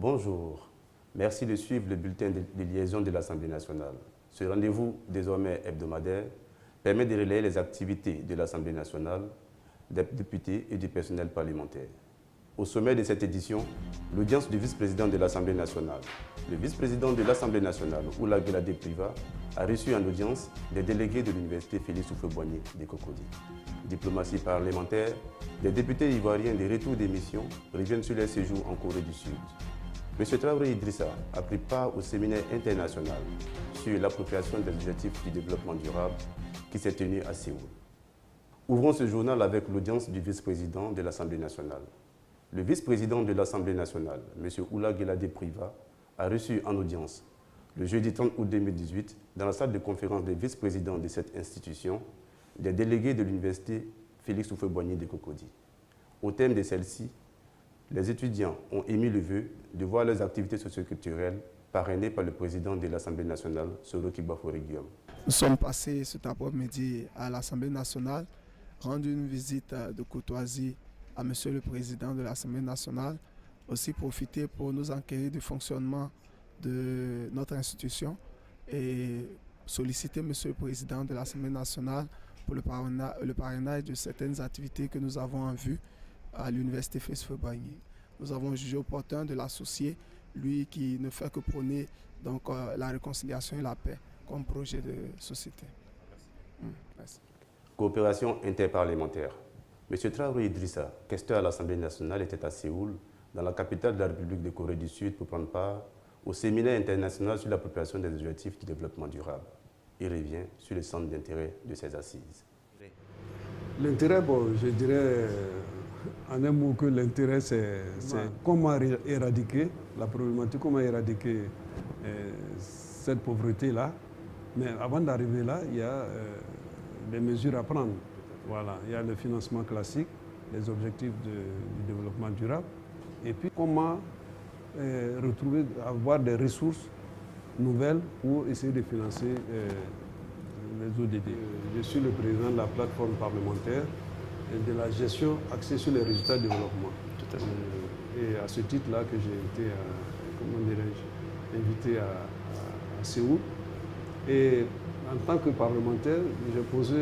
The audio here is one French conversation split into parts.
Bonjour, merci de suivre le bulletin de liaison de l'Assemblée nationale. Ce rendez-vous, désormais hebdomadaire, permet de relayer les activités de l'Assemblée nationale, des députés et du personnel parlementaire. Au sommet de cette édition, l'audience du vice-président de l'Assemblée nationale. Le vice-président de l'Assemblée nationale, Oula Guelade Priva, a reçu en audience des délégués de l'Université Félix Houphouët-Boigny de Cocody. Diplomatie parlementaire, des députés ivoiriens de retour des missions reviennent sur leur séjour en Corée du Sud. M. Traoré Idrissa a pris part au séminaire international sur l'appropriation des objectifs du développement durable qui s'est tenu à Séoul. Ouvrons ce journal avec l'audience du vice-président de l'Assemblée nationale. Le vice-président de l'Assemblée nationale, M. Oula Guelade Priva, a reçu en audience le jeudi 30 août 2018, dans la salle de conférence des vice-présidents de cette institution, des délégués de l'Université Félix Houphouët-Boigny de Cocody. Au thème de celle-ci, les étudiants ont émis le vœu de voir leurs activités socioculturelles parrainées par le président de l'Assemblée nationale, Soroki Bafori Guillaume. Nous sommes passés cet après-midi à l'Assemblée nationale, rendu une visite de courtoisie à Monsieur le Président de l'Assemblée nationale, aussi profiter pour nous enquérir du fonctionnement de notre institution et solliciter Monsieur le Président de l'Assemblée nationale pour le parrainage de certaines activités que nous avons en vue à l'Université Félix Houphouët-Boigny. Nous avons jugé opportun de l'associer, lui qui ne fait que prôner donc, la réconciliation et la paix comme projet de société. Merci. Coopération interparlementaire. M. Traoré Idrissa, questeur à l'Assemblée nationale, était à Séoul, dans la capitale de la République de Corée du Sud, pour prendre part au séminaire international sur l'appropriation des objectifs du développement durable. Il revient sur le centre d'intérêt de ces assises. L'intérêt, bon, je dirais en un mot que l'intérêt, c'est comment éradiquer la problématique, comment éradiquer cette pauvreté-là. Mais avant d'arriver là, il y a des mesures à prendre. Voilà, il y a le financement classique, les objectifs du développement durable, et puis comment avoir des ressources nouvelles pour essayer de financer les ODD. Je suis le président de la plateforme parlementaire et de la gestion axée sur les résultats du développement. Et à ce titre-là que j'ai été, invité à Séoul. Et en tant que parlementaire, j'ai posé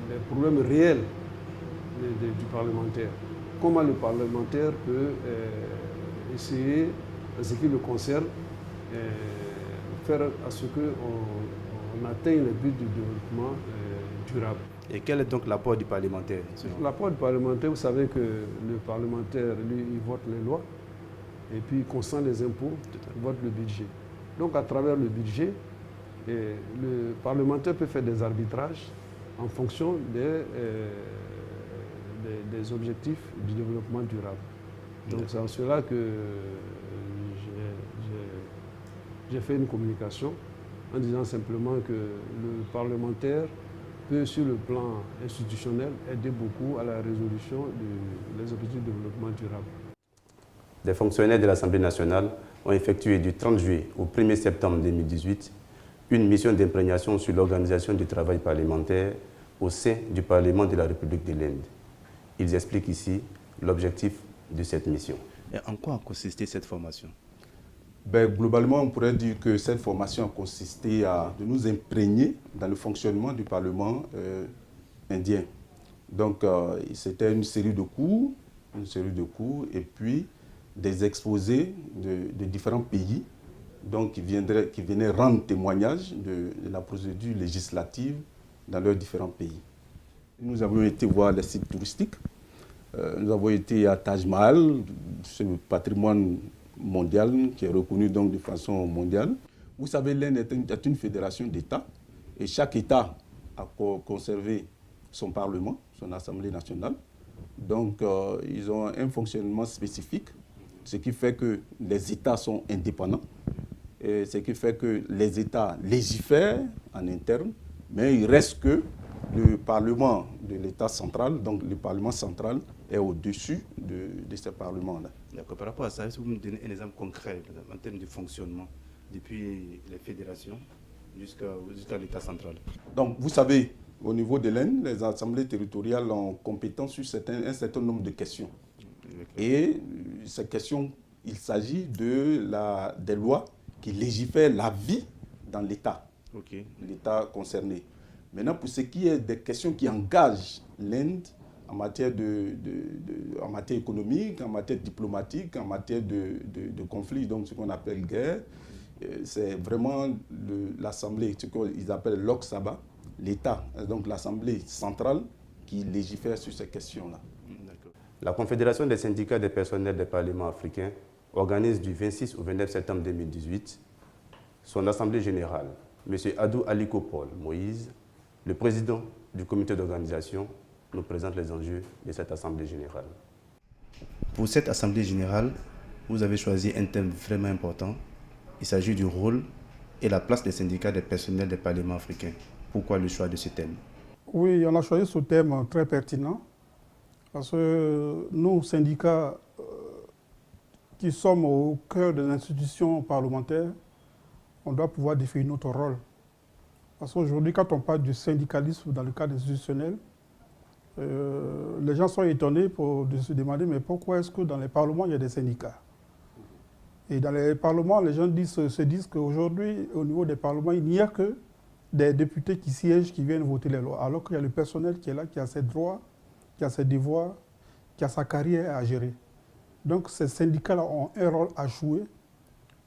les problèmes réels du parlementaire. Comment le parlementaire peut essayer, en ce qui le concerne, faire à ce qu'on atteigne les buts du développement durable. Et quel est donc l'apport du parlementaire? L'apport du parlementaire, vous savez que le parlementaire, lui, il vote les lois, et puis il consent les impôts, il vote le budget. Donc à travers le budget, le parlementaire peut faire des arbitrages en fonction des objectifs du développement durable. Donc c'est en cela que j'ai fait une communication en disant simplement que le parlementaire peut, sur le plan institutionnel, aider beaucoup à la résolution des objectifs de développement durable. Des fonctionnaires de l'Assemblée nationale ont effectué du 30 juillet au 1er septembre 2018 une mission d'imprégnation sur l'organisation du travail parlementaire au sein du Parlement de la République de l'Inde. Ils expliquent ici l'objectif de cette mission. Et en quoi a consisté cette formation? Globalement, on pourrait dire que cette formation a consisté à de nous imprégner dans le fonctionnement du Parlement indien. Donc, c'était une série de cours et puis des exposés de différents pays donc, qui venaient rendre témoignage de la procédure législative dans leurs différents pays. Nous avons été voir les sites touristiques. Nous avons été à Taj Mahal, c'est le patrimoine mondial qui est reconnu donc de façon mondiale. Vous savez, l'Inde est une fédération d'États et chaque État a conservé son Parlement, son Assemblée nationale. Donc, ils ont un fonctionnement spécifique, ce qui fait que les États sont indépendants, et ce qui fait que les États légifèrent en interne, mais il reste que le Parlement de l'État central, donc le Parlement central, est au-dessus de ce Parlement-là. D'accord. Par rapport à ça, est-ce que vous me donnez un exemple concret en termes de fonctionnement depuis les fédérations jusqu'à l'État central? Donc, vous savez, au niveau de l'Inde, les assemblées territoriales ont compétence sur un certain nombre de questions. Et ces questions Il s'agit des lois qui légifèrent la vie dans l'État, l'État concerné. Maintenant, pour ce qui est des questions qui engagent l'Inde en matière, en matière économique, en matière diplomatique, en matière de conflit, donc ce qu'on appelle guerre, c'est vraiment l'Assemblée, ce qu'ils appellent Lok Sabha, l'État, donc l'Assemblée centrale qui légifère sur ces questions-là. La Confédération des syndicats des personnels des parlements africains organise du 26 au 29 septembre 2018 son assemblée générale. M. Adou Aliko Paul Moïse, le président du comité d'organisation, nous présente les enjeux de cette assemblée générale. Pour cette assemblée générale, vous avez choisi un thème vraiment important. Il s'agit du rôle et la place des syndicats des personnels des parlements africains. Pourquoi le choix de ce thème? Oui, on a choisi ce thème très pertinent parce que nous, syndicats qui sommes au cœur des institutions parlementaires, on doit pouvoir définir notre rôle. Parce qu'aujourd'hui, quand on parle du syndicalisme dans le cadre institutionnel, les gens sont étonnés de se demander mais pourquoi est-ce que dans les parlements, il y a des syndicats? Et dans les parlements, les gens se disent qu'aujourd'hui, au niveau des parlements, il n'y a que des députés qui siègent, qui viennent voter les lois, alors qu'il y a le personnel qui est là, qui a ses droits, qui a ses devoirs, qui a sa carrière à gérer. Donc ces syndicats-là ont un rôle à jouer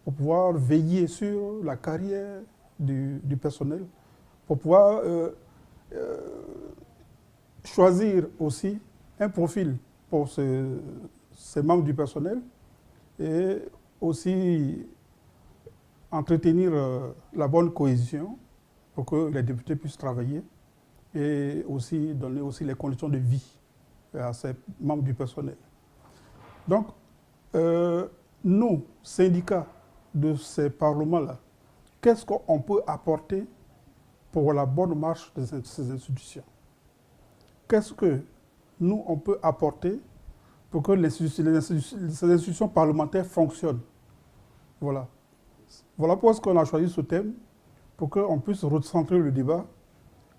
pour pouvoir veiller sur la carrière du personnel, pour pouvoir choisir aussi un profil pour ces membres du personnel et aussi entretenir la bonne cohésion pour que les députés puissent travailler et aussi donner aussi les conditions de vie à ces membres du personnel. Donc, nous, syndicats de ces parlements-là, qu'est-ce qu'on peut apporter pour la bonne marche de ces institutions? Qu'est-ce que nous, on peut apporter pour que ces institutions parlementaires fonctionnent? Voilà. Voilà pourquoi on a choisi ce thème, pour qu'on puisse recentrer le débat,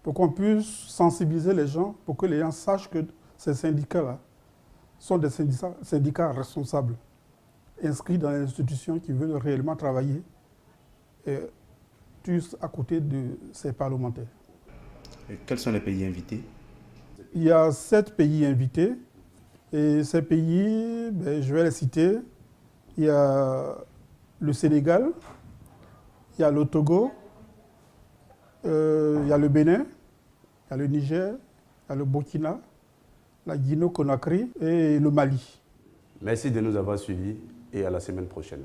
pour qu'on puisse sensibiliser les gens, pour que les gens sachent que ces syndicats-là sont des syndicats responsables, inscrits dans les institutions qui veulent réellement travailler tous à côté de ces parlementaires. Et quels sont les pays invités? Il y a 7 pays invités, et ces pays, je vais les citer. Il y a le Sénégal, il y a le Togo, il y a le Bénin, il y a le Niger, il y a le Burkina, la Guinée-Conakry et le Mali. Merci de nous avoir suivis et à la semaine prochaine.